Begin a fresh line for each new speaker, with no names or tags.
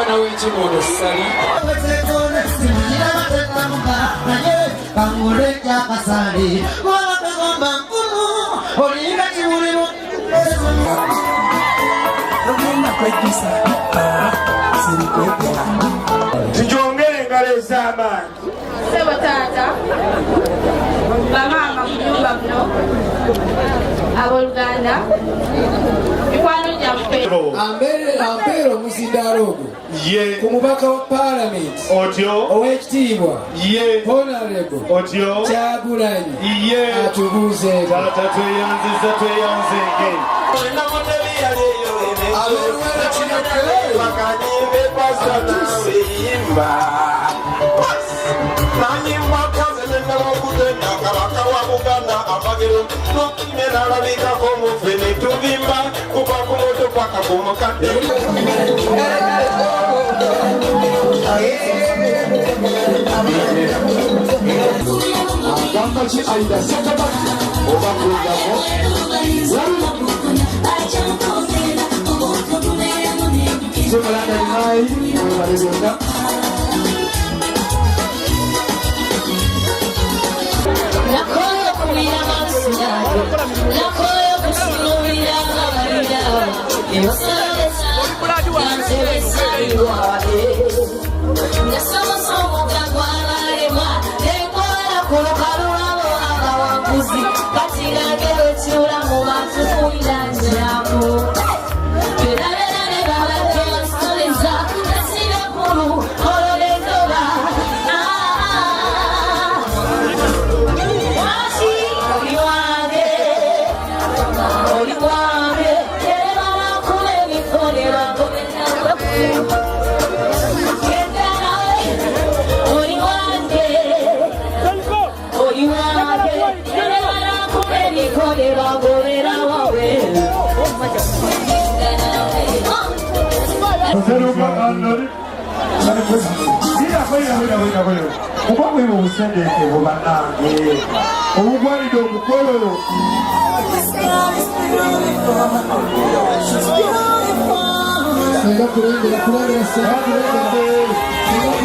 mwana w'ekibondo sali
tujongere engalo ez'amaanyi
sebo taata bamaama mu nyumba muno abooluganda mikwano gyaffe
ampeera omuzindaalo ogwo
ye
ku mubaka wa paalamenti
otyo
ow'ekitiibwa
ye
honorable
otyo
Kyagulanyi
ye
atubuuzeeko
taata tweyanziza tweyanzenge okwagweba obusendeke bubanange obugwalidde omukolo
senga kulengera senga kulengera